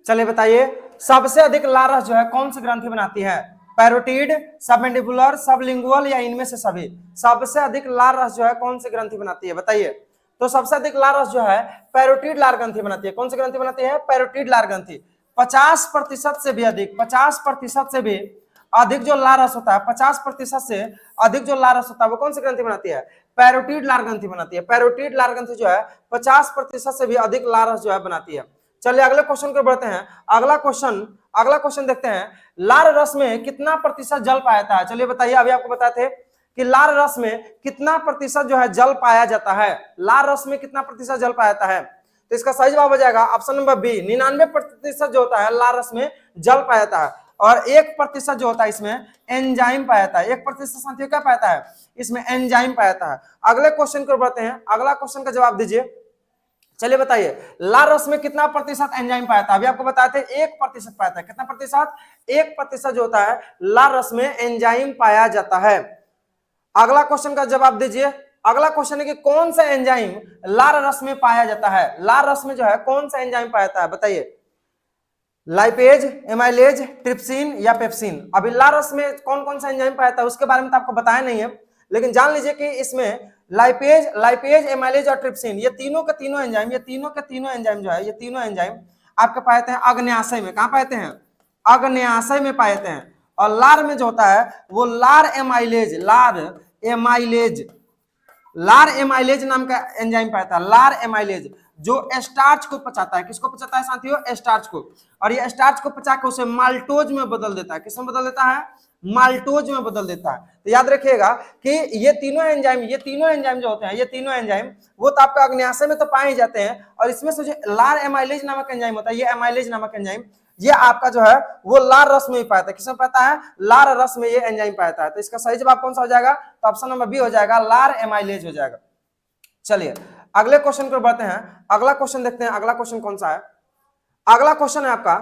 चलिए बताइए, सबसे अधिक लार रस जो है कौन सी ग्रंथि बनाती है? पैरोटिड, सबमेंडिबुलर, सबलिंगुअल या इनमें से सभी? सबसे अधिक लार रस जो है कौन सी ग्रंथि बनाती है बताइए? तो सबसे अधिक लार रस जो है पैरोटिड लार ग्रंथि बनाती है। कौन सी ग्रंथि बनाती है? पैरोटिड लार ग्रंथि। 50% से भी अधिक, 50% से भी अधिक जो लार रस होता है, 50% से अधिक जो लार रस होता है वो कौन सी ग्रंथि बनाती है? पैरोटिड लार ग्रंथि बनाती है। पैरोटिड लार ग्रंथि जो है 50% से भी अधिक लार रस जो है बनाती है। चलिए अगले क्वेश्चन को बढ़ते हैं। अगला क्वेश्चन देखते हैं, लार रस में कितना प्रतिशत जल पाया जाता है? चलिए बताइए, अभी आपको बताए थे कि लार रस में कितना प्रतिशत जो है जल पाया जाता है। लार रस में कितना प्रतिशत जल पाया जाता है? तो इसका सही जवाब हो जाएगा ऑप्शन नंबर बी, 99% जो होता है लार रस में जल पाया जाता है। और 1% जो होता है इसमें एंजाइम पाया जाता है। 1% साथियों क्या पाया जाता है? इसमें एंजाइम पाया जाता है। अगले क्वेश्चन को बढ़ते हैं, अगला क्वेश्चन का जवाब दीजिए। चलिए बताइए, लार रस में कितना प्रतिशत एंजाइम पाया था? अभी आपको बताए थे 1% पाया था। कितना प्रतिशत? 1% जो होता है लार रस में एंजाइम पाया जाता है। अगला क्वेश्चन का जवाब दीजिए। अगला क्वेश्चन है कि कौन सा एंजाइम लार रस में पाया जाता है? लार रस में जो है कौन सा एंजाइम पाया जाता है बताइए? लाइपेज, एमाइलेज, ट्रिप्सिन या पेप्सिन? अभी लार रस में कौन कौन सा एंजाइम पाया जाता है उसके बारे में तो आपको बताया नहीं है, लेकिन जान लीजिए कि इसमें लाइपेज, एमाइलेज और ट्रिप्सिन, ये तीनों के तीनों एंजाइम जो है, ये तीनों एंजाइम आपके पाए जाते हैं अग्न्याशय में। कहां पाए जाते हैं? अग्न्याशय में पाए जाते हैं। और लार में जो होता है वो लार एमाइलेज नाम का एंजाइम पाया जाता है। लार एमाइलेज जो स्टार्च को पचाता है। किसको पचाता है साथियों? स्टार्च को। और ये स्टार्च को पचा के उसे माल्टोज में बदल देता है। किसमें बदल देता है? माल्टोज में बदल देता है। तो याद रखिएगा कि ये तीनों एंजाइम जो होते हैं, ये तीनों एंजाइम वो तो आपका अग्न्याशय में तो पाए जाते हैं, और इसमें से जो लार एमाइलेज नामक एंजाइम होता है, ये एमाइलेज नामक एंजाइम ये आपका जो है वो लार रस में ही पाता है। किसमें पाता है? लार रस में ये एंजाइम पाता है। तो इसका सही जवाब कौन सा हो जाएगा? तो ऑप्शन नंबर बी हो जाएगा, लार एमाइलेज हो जाएगा। चलिए अगले क्वेश्चन को बढ़ते हैं। अगला क्वेश्चन देखते हैं, अगला क्वेश्चन कौन सा है? अगला क्वेश्चन है आपका,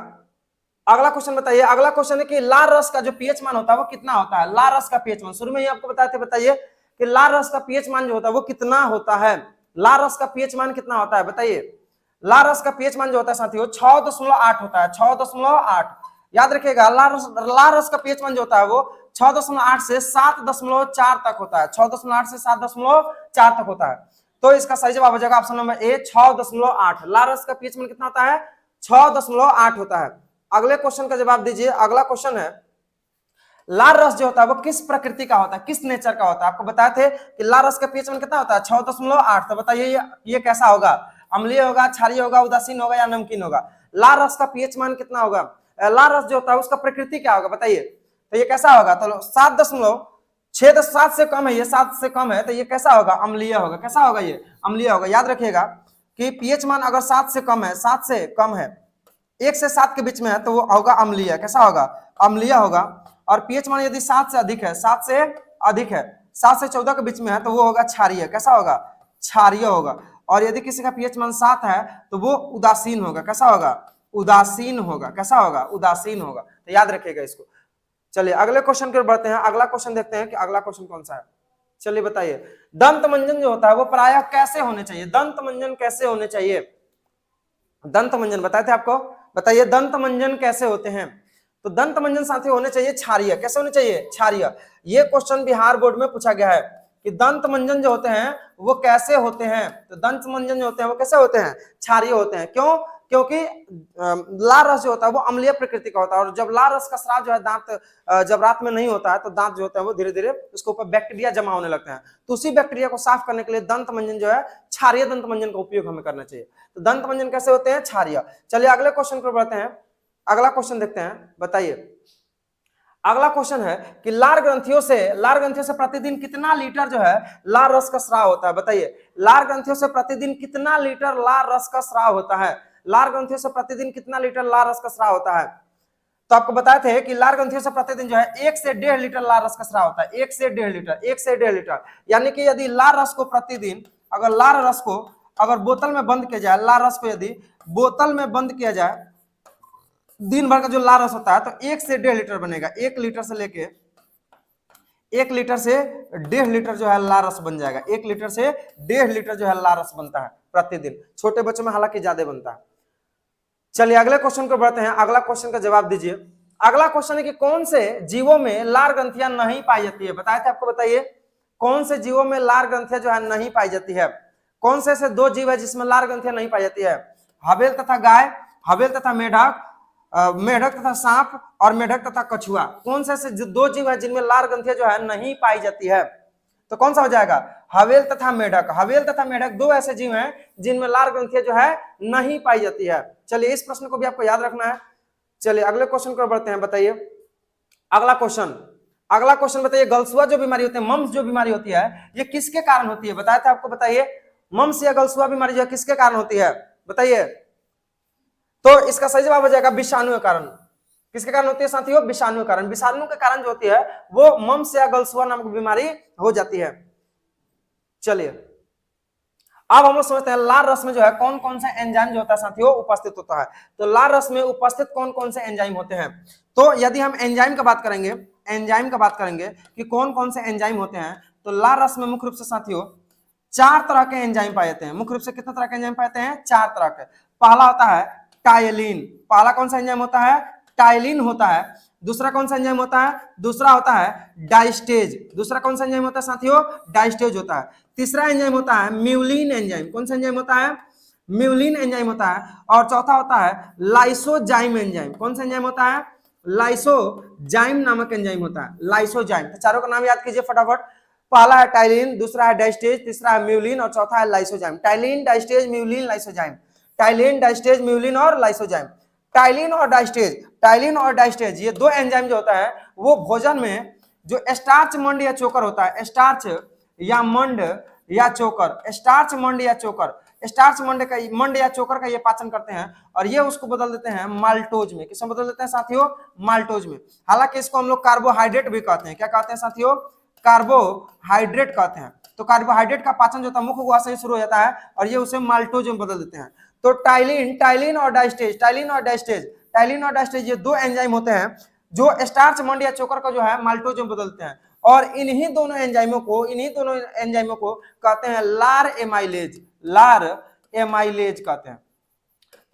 अगला क्वेश्चन बताइए। अगला क्वेश्चन है कि लार रस का जो पीएच मान होता है वो कितना होता है? लार रस का पीएच मान शुरू में ही आपको बताए थे, बताइए कि लार रस का पीएच मान जो होता है वो कितना होता है? लार रस का पीएच मान कितना होता है बताइए? लार रस का पीएच मान जो होता है साथियों 6.8 होता है। 6.8 याद रखिएगा। लार रस का पीएच मान जो होता है वो 6.8 से 7.4 तक होता है। 6.8 से 7.4 तक होता है। तो इसका सही जवाब हो जाएगा ऑप्शन नंबर ए, 6.8। लार रस का पीएच मान कितना होता है? 6.8 होता है। अगले क्वेश्चन का जवाब दीजिए। अगला क्वेश्चन है, लार रस जो होता है वो किस प्रकृति का होता है, किस नेचर का होता है? आपको बताए थे कि लार रस का पीएच मान कितना होता है? 6.8। तो बताइए ये कैसा होगा? अम्लीय होगा, क्षारीय होगा, उदासीन होगा या नमकीन होगा? लार रस का पीएच मान कितना होगा? लार रस जो होता है उसका प्रकृति क्या होगा बताइए? तो ये कैसा होगा? तो 7.6 से कम है, ये 7 से कम है, तो ये कैसा होगा? अम्लीय होगा। कैसा होगा? ये अम्लीय होगा। याद रखिएगा कि पीएच मान अगर 7 से कम है, 7 से कम है, 1 से 7 के बीच में है तो वो होगा अम्लीय। कैसा होगा? अम्लीय होगा। और पीएच मान यदि 7 से अधिक है, 7 से अधिक है, 7 से 14 के बीच में है तो वो होगा क्षारीय। कैसा होगा? क्षारीय होगा। और यदि किसी का पीएच मान 7 है तो वो उदासीन होगा। कैसा होगा? उदासीन होगा। कैसा होगा? उदासीन होगा। तो याद रखिएगा इसको। चलिए अगले क्वेश्चन की ओर बढ़ते हैं। अगला क्वेश्चन देखते हैं कि अगला क्वेश्चन कौन सा है। चलिए बताइए, दंत मंजन जो होता है वो प्रायः कैसे होने चाहिए? दंत मंजन कैसे होने चाहिए? दंत मंजन बताए थे आपको, बताइए दंत मंजन कैसे होते हैं? तो दंत मंजन साथी होने चाहिए क्षारीय। कैसे होने चाहिए? क्षारीय। ये क्वेश्चन बिहार बोर्ड में पूछा गया है कि दंत मंजन जो होते हैं वो कैसे होते हैं? तो दंत मंजन जो होते हैं वो कैसे होते हैं? क्षारीय होते हैं। क्यों? क्योंकि लार रस जो होता है वो अम्लीय प्रकृति का होता है, और जब लार रस का स्राव जो है दांत जब रात में नहीं होता है तो दांत जो होता है वो धीरे धीरे उसके ऊपर बैक्टीरिया जमा होने लगते हैं। तो उसी बैक्टीरिया को साफ करने के लिए दंत मंजन जो है क्षारीय दंत मंजन का उपयोग हमें करना चाहिए। तो दंत मंजन कैसे होते हैं? क्षारीय। चलिए अगले क्वेश्चन पर बढ़ते हैं। अगला क्वेश्चन देखते हैं, बताइए। अगला क्वेश्चन है कि लार ग्रंथियों से प्रतिदिन कितना लीटर जो है लार रस का स्राव होता है? बताइए, लार ग्रंथियों से प्रतिदिन कितना लीटर लार रस का स्राव होता है? लार ग्रंथियों से प्रतिदिन कितना लीटर लार रस का स्राव होता है? तो आपको बताए थे कि लार ग्रंथियों से प्रतिदिन जो है 1 से 1.5 लीटर लार रस का स्राव होता है। 1 से 1.5 लीटर, 1 से 1.5 लीटर। यानी कि यदि लार रस को प्रतिदिन, अगर लार रस को अगर बोतल में बंद किया जाए, लार रस को यदि बोतल में बंद किया जाए, दिन भर का जो लार रस होता है तो 1 से 1.5 लीटर बनेगा। 1 लीटर से लेके 1 लीटर से 1.5 लीटर जो है लार रस बन जाएगा। 1 लीटर से 1.5 लीटर जो है लार रस बनता है प्रतिदिन। छोटे बच्चों में हालांकि ज्यादा बनता है। चलिए अगले क्वेश्चन को बढ़ते हैं, अगला क्वेश्चन का जवाब दीजिए। अगला क्वेश्चन है कि कौन से जीवों में लार ग्रंथियां नहीं पाई जाती है, बताए थे आपको, बताइए कौन से जीवों में लार ग्रंथियां जो है नहीं पाई जाती है। कौन से ऐसे दो जीव है जिसमें लार ग्रंथियां नहीं पाई जाती है? हवेल तथा गाय, हवेल तथा मेढक, मेढक तथा सांप और मेढक तथा कछुआ। कौन से ऐसे दो जीव है जिनमें लार ग्रंथियां जो है नहीं पाई जाती है? तो कौन सा हो जाएगा? हवेल तथा मेढक। हवेल तथा मेढक दो ऐसे जीव हैं जिनमें लार ग्रंथियां जो है नहीं पाई जाती है। चलिए इस प्रश्न को भी आपको याद रखना है। चलिए अगले क्वेश्चन को बढ़ते हैं, बताइए अगला क्वेश्चन बताइए, गलसुआ जो बीमारी होती है, मम्स जो बीमारी होती है, ये किसके कारण होती है? बताया था आपको, बताइए मम्स या गलसुआ बीमारी जो है किसके कारण होती है, बताइए। तो इसका सही जवाब हो जाएगा विषाणु के कारण। किसके कारण होती है साथियों? विषाणु के कारण। विषाणु के कारण जो होती है वो मम्स या गलसुआ नामक बीमारी हो जाती है। चलिए अब हम लोग समझते हैं लार रस में जो है कौन कौन सा एंजाइम जो होता है साथियों उपस्थित होता है। तो लार रस में उपस्थित कौन कौन से एंजाइम होते हैं? तो यदि हम एंजाइम का बात करेंगे, एंजाइम का बात करेंगे कि कौन कौन से एंजाइम होते हैं, तो लार रस में मुख्य रूप से साथियों 4 तरह के एंजाइम पाए जाते हैं। मुख्य रूप से कितने तरह के एंजाइम पाए जाते हैं? 4 तरह के। पहला होता है टायलिन। पहला कौन सा एंजाइम होता है? टायलिन होता है। दूसरा कौन सा एंजाइम होता है? दूसरा होता है डाइस्टेज। दूसरा कौन सा एंजाइम होता है साथियों? डाइस्टेज होता है। तीसरा एंजाइम होता है म्यूलिन एंजाइम। कौन सा एंजाइम होता है? म्यूलिन एंजाइम होता है। और चौथा होता है लाइसोजाइम एंजाइम। कौन सा एंजाइम होता है? लाइसोजाइम नामक एंजाइम होता है, लाइसोजाइम। तो चारों का नाम याद कीजिए फटाफट। पहला है टाइलिन, दूसरा है डाइस्टेज, तीसरा है म्यूलिन और चौथा है लाइसोजाइम। टाइलिन, डाइस्टेज, म्यूलिन, लाइसोजाइम। टाइलिन, डाइस्टेज, म्यूलिन और लाइसोजाइम। टाइलिन और डाइस्टेज ये दो एंजाइम जो होता है वो भोजन में जो स्टार्च मंड या चोकर होता है, स्टार्च या मंड या चोकर, स्टार्च मंड या चोकर, स्टार्च मंड या चोकर का ये पाचन करते हैं और ये उसको बदल देते हैं माल्टोज में। किसमें बदल देते हैं साथियों? माल्टोज में। हालांकि इसको हम लोग कार्बोहाइड्रेट भी कहते हैं। क्या कहते हैं साथियों? कार्बोहाइड्रेट कहते हैं। तो कार्बोहाइड्रेट का पाचन जो होता है मुख्य गुहा से शुरू हो जाता है और ये उसे माल्टोज में बदल देते हैं। तो टाइलिन और डाइस्टेज ये दो एंजाइम होते हैं जो स्टार्च मंड या चोकर का जो है माल्टोज में बदलते हैं और इन्हीं दोनों एंजाइमों को कहते हैं लार एमाइलेज कहते हैं।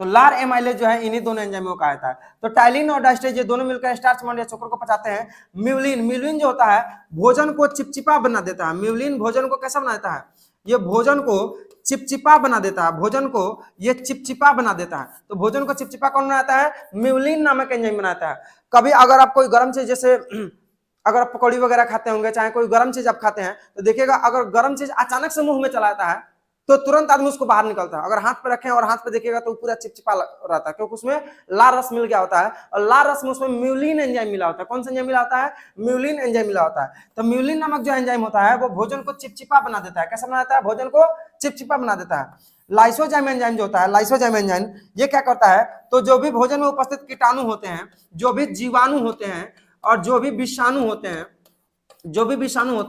तो लार एमाइलेज जो है इन्हीं दोनों एंजाइमों का आता है। तो टाइलिन और डाइस्टेज ये दोनों मिलकर स्टार्च मंड या चोकर को पचाते हैं। म्यूलिन जो होता है भोजन को चिपचिपा बना देता है। म्यूलिन भोजन को कैसा बना देता है? ये भोजन को चिपचिपा बना देता है। भोजन को ये चिपचिपा बना देता है। तो भोजन को चिपचिपा कौन बनाता है? म्यूलिन नामक एंजाइम बनाता है। कभी अगर आप कोई गर्म चीज, जैसे अगर आप पकौड़ी वगैरह खाते होंगे, चाहे कोई गर्म चीज आप खाते हैं, तो देखिएगा अगर गर्म चीज अचानक से मुंह में चला आता है तो तुरंत आदमी उसको बाहर निकलता है। अगर हाथ पे रखें और हाथ पे देखिएगा तो पूरा चिपचिपा रहता है, क्योंकि उसमें लार रस मिल गया होता है और लार रस में उसमें म्यूलिन एंजाइम मिला होता है। कौन सा एंजाइम मिला होता है? म्यूलिन एंजाइम मिला होता है। तो म्यूलिन नामक जो एंजाइम होता है वो भोजन को चिपचिपा बना देता है। कैसा बनाता है? भोजन को चिपचिपा बना देता है। लाइसोजाइम एंजाइम जो होता है, लाइसोजाइम एंजाइम ये क्या करता है? तो जो भी भोजन में उपस्थित कीटाणु होते हैं, जो भी जीवाणु होते हैं और जो भी विषाणु होते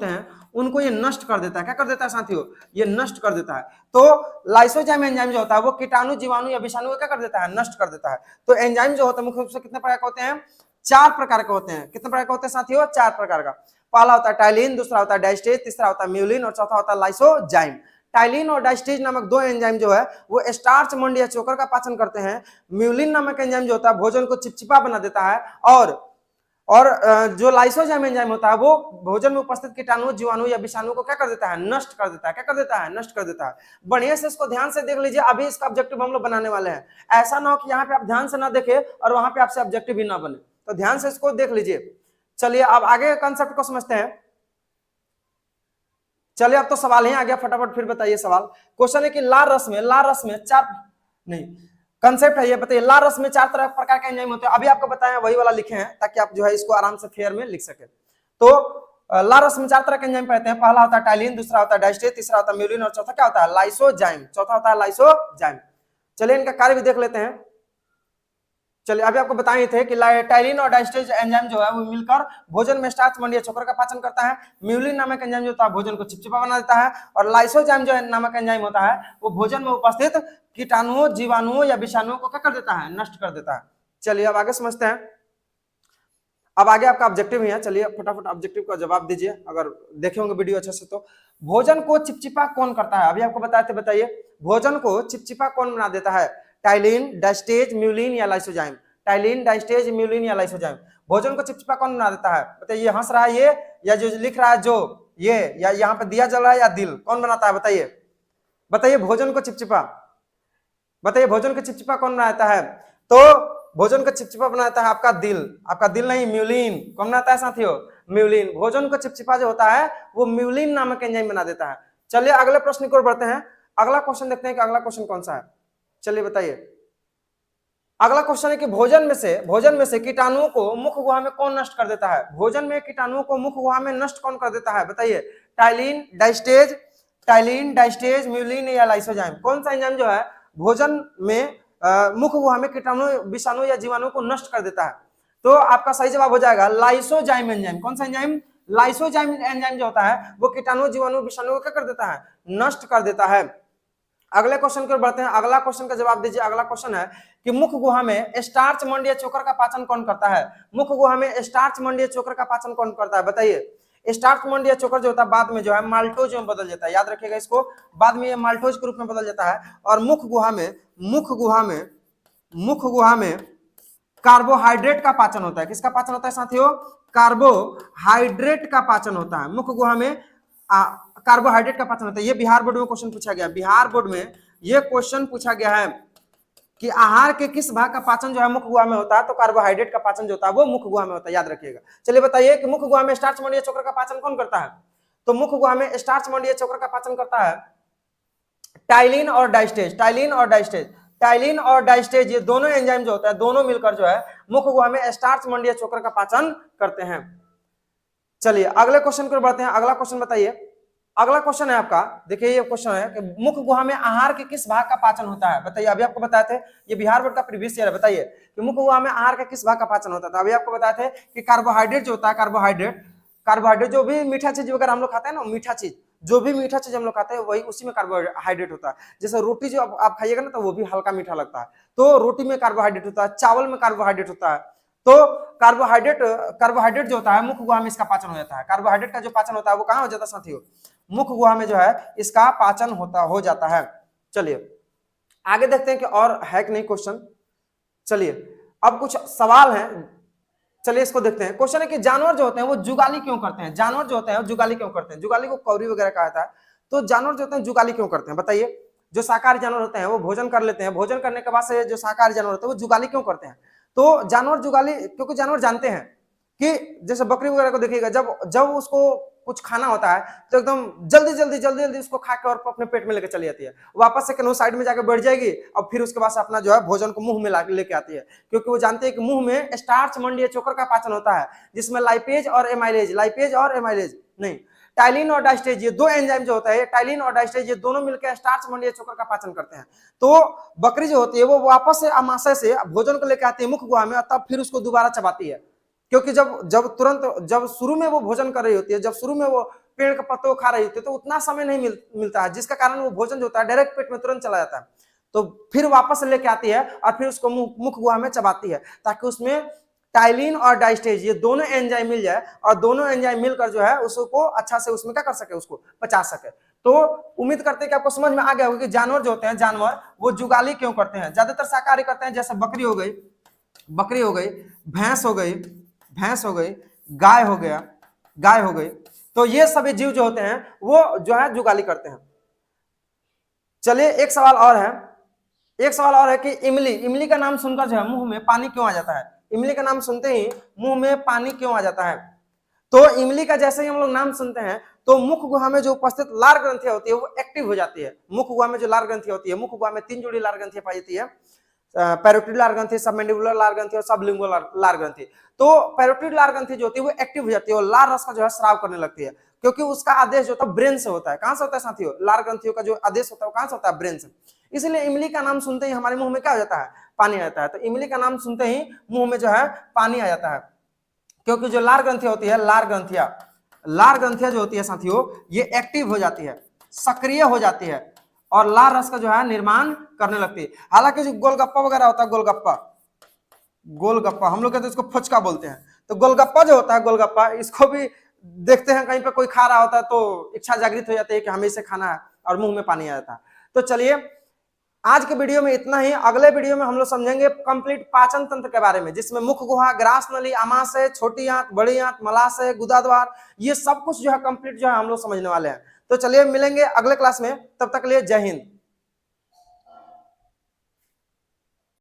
हैं उनको ये नष्ट कर देता है। क्या कर देता है साथियों? ये नष्ट कर देता है। तो लाइसोजाइम एंजाइम जो होता है वो कीटाणु, जीवाणु या विषाणु को क्या कर देता है? नष्ट कर देता है। तो एंजाइम जो होता है मुख्य रूप से कितने प्रकार के होते हैं? 4 प्रकार के होते हैं। कितने प्रकार के होते हैं साथियों? 4 प्रकार का। पहला होता है टाइलिन, दूसरा होता है डाइस्टेज, तीसरा होता है म्यूलिन और चौथा होता है लाइसोजाइम। टाइलिन और डाइस्टेज नामक दो एंजाइम जो है वो स्टार्च मंड या चोकर का पाचन करते हैं। म्यूलिन नामक एंजाइम जो होता है भोजन को चिपचिपा बना देता है और जो लाइसोजाइम एंजाइम होता है वो भोजन में उपस्थित कीटाणु, जीवाणु या विषाणु को क्या कर देता है? नष्ट कर देता है। क्या कर देता है? नष्ट कर देता है। बढ़िया से इसको ध्यान से देख लीजिए। अभी इसका ऑब्जेक्टिव हम लोग बनाने वाले हैं। ऐसा ना हो कि यहाँ पे आप ध्यान से ना देखें और वहां पे आपसे ऑब्जेक्टिव भी ना बने। तो ध्यान से इसको देख लीजिए। चलिए अब आगे कंसेप्ट को समझते हैं। चलिए अब तो सवाल ही आ गया, फटाफट फिर बताइए सवाल। क्वेश्चन है कि लार रस में 4 नहीं कंसेप्ट है ये, बताइए लार रस में 4 तरह प्रकार के एंजाइम होते हैं। अभी आपको बताया वही वाला लिखे हैं ताकि आप जो है इसको आराम से फेयर में लिख सके। तो लार रस में 4 तरह के एंजाइम पाते हैं। पहला होता है टाइलिन, दूसरा होता है डाइस्टेज, तीसरा होता है म्यूलिन और चौथा क्या होता है? लाइसोजाइम। चौथा होता है लाइसोजाइम। चलिए इनका कार्य भी देख लेते हैं। चलिए अभी आपको बताए थे कि टाइलिन और डाइस्टेज एंजाइम जो है वो मिलकर भोजन में स्टार्च मंड या चोकर का पाचन करता है। म्यूलिन नामक एंजाइम जो होता है भोजन को चिपचिपा बना देता है और लाइसोजाइम जो नामक एंजाइम होता है वो भोजन में उपस्थित कीटाणुओं, जीवाणुओं या विषाणुओं को क्या कर देता है? नष्ट कर देता है। चलिए अब आगे समझते हैं। अब आगे आपका ऑब्जेक्टिव ही है। चलिए फटाफट ऑब्जेक्टिव का जवाब दीजिए अगर देखे होंगे वीडियो अच्छे से। तो भोजन को चिपचिपा कौन करता है? अभी आपको बताए थे, बताइए भोजन को चिपचिपा कौन बना देता है? टाइलिन, डाइस्टेज, म्यूलिन या लाइसोजाइम? टाइलिन, डाइस्टेज, म्यूलिन या लाइसोजाइम? भोजन को चिपचिपा कौन बना देता है? बताइए, हंस रहा है ये या जो लिख रहा है जो ये, या यहाँ पे दिया जल रहा है या दिल, कौन बनाता है? बताइए बताइए, भोजन को चिपचिपा, बताइए भोजन को चिपचिपा कौन बनाता है? तो भोजन को चिपचिपा बनाता है आपका दिल, आपका दिल नहीं, म्यूलिन। कौन बनाता है साथियों? म्यूलिन। भोजन को चिपचिपा जो होता है वो म्यूलिन नामक एंजाइम बना देता है। चलिए अगले प्रश्न की ओर बढ़ते हैं। अगला क्वेश्चन देखते हैं कि अगला क्वेश्चन कौन सा है। चलिए बताइए, अगला क्वेश्चन है कि भोजन में से कीटाणुओं को मुख गुहा में कौन नष्ट कर देता है? भोजन में कीटाणुओं को मुख गुहा में नष्ट कौन कर देता है? बताइए, टाइलिन, डाइस्टेज, म्यूलिन या लाइसोजाइम? कौन सा एंजाइम जो है भोजन में मुख गुहा में कीटाणु, विषाणु या जीवाणु को नष्ट कर देता है? तो आपका सही जवाब हो जाएगा लाइसोजाइम एंजाइम। कौन सा एंजाइम? लाइसोजाइम एंजाइम जो होता है वो कीटाणु, जीवाणु, विषाणु को क्या कर देता है? नष्ट कर देता है। अगले क्वेश्चन की ओर बढ़ते हैं। अगला क्वेश्चन का जवाब दीजिए। अगला क्वेश्चन है कि मुख गुहा में स्टार्च, मंड या चोकर का पाचन कौन करता है? मुख गुहा में स्टार्च, मंड या चोकर का पाचन कौन करता है? बताइए। स्टार्च, मंड या चोकर जो होता है बाद में जो है माल्टोज में बदल जाता है, याद रखिएगा इसको, बाद में ये माल्टोज के रूप में बदल जाता है। और मुख गुहा में कार्बोहाइड्रेट का पाचन होता है। किसका पाचन होता है साथियों? कार्बोहाइड्रेट का पाचन होता है। मुख गुहा में कार्बोहाइड्रेट का पाचन होता है। ये बिहार बोर्ड में क्वेश्चन पूछा गया, बिहार बोर्ड में ये क्वेश्चन पूछा गया है कि आहार के किस भाग का पाचन जो है मुख गुहा में होता है? तो कार्बोहाइड्रेट का पाचन जो होता है वो मुख गुहा में होता है, याद रखिएगा। चलिए बताइए कि मुख गुहा में स्टार्च, मंड या चोकर का पाचन कौन करता है? तो मुख गुहा में स्टार्च, मंड या चोकर का पाचन करता है टाइलिन और डाइस्टेज। ये दोनों एंजाइम जो होता है, दोनों मिलकर जो है मुख गुहा में स्टार्च, मंड या चोकर का पाचन करते हैं। चलिए अगले क्वेश्चन की ओर बढ़ते हैं। अगला क्वेश्चन बताइए। अगला क्वेश्चन है आपका, देखिए ये क्वेश्चन है कि मुख गुहा में आहार के किस भाग का पाचन होता है? बताइए, अभी आपको बताए थे, ये बिहार बोर्ड का प्रीवियस ईयर है। बताइए कि मुख गुहा में आहार का किस भाग का पाचन होता था? अभी आपको बताए थे कि कार्बोहाइड्रेट जो होता है, कार्बोहाइड्रेट जो भी मीठा चीज वगैरह हम लोग खाते हैं ना, मीठा चीज, जो भी मीठा चीज हम लोग खाते हैं वही उसी में कार्बोहाइड्रेट होता है। जैसे रोटी जो आप खाइएगा ना तो वो भी हल्का मीठा लगता है, तो रोटी में कार्बोहाइड्रेट होता है, चावल में कार्बोहाइड्रेट होता है। तो कार्बोहाइड्रेट जो होता है मुख गुहा में इसका पाचन हो जाता है। कार्बोहाइड्रेट का जो पाचन होता है वो कहाँ हो जाता है साथियों? मुख गुहा में जो है इसका पाचन हो जाता है। चलिए आगे देखते हैं कि और है कि नहीं क्वेश्चन। चलिए अब कुछ सवाल हैं, चलिए इसको देखते हैं। क्वेश्चन है कि जानवर जो होते हैं वो जुगाली क्यों करते हैं? जानवर जो होते हैं जुगाली क्यों करते हैं? जुगाली को कौरी वगैरह कहा जाता है। तो जानवर जो होते हैं जुगाली क्यों करते हैं? बताइए। जो शाकाहारी जानवर होते हैं वो भोजन कर लेते हैं, भोजन करने के बाद से जो शाकाहारी जानवर होते हैं वो जुगाली क्यों करते हैं? तो जानवर जुगाली क्योंकि जानवर जानते हैं कि जैसे बकरी वगैरह को देखिएगा, जब उसको कुछ खाना होता है तो एकदम जल्दी उसको खा के और अपने पेट में लेके चली जाती है, वापस से कहीं साइड में जाकर बैठ जाएगी और फिर उसके बाद से अपना जो है भोजन को मुंह में लेके आती है, क्योंकि वो जानते हैं कि मुंह में स्टार्च, मंड या चोकर का पाचन होता है जिसमें लाइपेज और एमाइलेज नहीं, टाइलिन और डाइस्टेज, ये दो एंजाइम जो होता है, टाइलिन और डाइस्टेज, ये दोनों मिलकर स्टार्च, मंड या चोकर का पाचन करते हैं। तो बकरी जो होती है वो वापस से अमाशय से भोजन को लेकर आती है मुख गुहा में, तब फिर उसको दोबारा चबाती है, क्योंकि जब शुरू में वो भोजन कर रही होती है, जब शुरू में वो पेड़ के पत्तों खा रही होती है तो उतना समय नहीं मिलता है, जिसका कारण वो भोजन जो होता है डायरेक्ट पेट में तुरंत चला जाता है। तो फिर वापस लेके आती है और फिर उसको मुख गुहा में चबाती है, ताकि उसमें टाइलिन और डाइस्टेज ये दोनों एंजाइम मिल जाए और दोनों एंजाइम मिलकर जो है उसको अच्छा से उसमें क्या कर सके, उसको पचा सके। तो उम्मीद करते हैं कि आपको समझ में आ गया होगा कि जानवर जो होते हैं, जानवर वो जुगाली क्यों करते हैं। ज्यादातर शाकाहारी करते हैं, जैसे बकरी हो गई, भैंस हो गई, गाय हो गई, तो ये सभी जीव जो होते हैं वो जो है जुगाली करते हैं। चलिए एक सवाल और है कि इमली का नाम सुनकर जो है मुंह में पानी क्यों आ जाता है? इमली का नाम सुनते ही मुंह में पानी क्यों आ जाता है? तो इमली का जैसे ही हम लोग नाम सुनते हैं तो मुख गुहा में जो उपस्थित लार ग्रंथियां होती है वो एक्टिव हो जाती है। मुख गुहा में जो लार ग्रंथियां होती है, मुख गुहा में 3 जोड़ी लार ग्रंथियां पाई जाती है, पैरोटिड लार ग्रंथि, सबमैंडिबुलर लार ग्रंथि और सबलिंगुअल लार ग्रंथि। तो पैरोटिड लार ग्रंथि जो होती है वो एक्टिव हो जाती है और लार रस का जो है स्राव करने लगती है, क्योंकि उसका आदेश जो होता है ब्रेन से होता है। कहां से होता है साथियों? लार ग्रंथियों का जो आदेश होता है वो कहां से होता है? ब्रेन से। इसलिए इमली का नाम सुनते ही हमारे मुंह में क्या हो जाता है? पानी आ जाता है। तो इमली का नाम सुनते ही मुंह में जो है पानी आ जाता है, क्योंकि जो लार ग्रंथियां होती है, लार ग्रंथियां जो होती है साथियों ये एक्टिव हो जाती है, सक्रिय हो जाती है और लार रस का जो है निर्माण करने लगती है। हालांकि जो गोलगप्पा वगैरह होता है, गोलगप्पा हम लोग कहते हैं इसको फुचका बोलते हैं, तो गोलगप्पा जो होता है, गोलगप्पा इसको भी देखते हैं कहीं पे कोई खा रहा होता है तो इच्छा जागृत हो जाती है कि हमें इसे खाना है और मुंह में पानी आ जाता है। तो चलिए आज के वीडियो में इतना ही। अगले वीडियो में हम लोग समझेंगे कंप्लीट पाचन तंत्र के बारे में, जिसमें मुख गुहा, ग्रास नली, आमाशय, छोटी आंत, बड़ी आंत, मलाशय, गुदाद्वार, ये सब कुछ जो है कंप्लीट जो है हम लोग समझने वाले हैं। तो चलिए मिलेंगे अगले क्लास में, तब तक के लिए जय हिंद।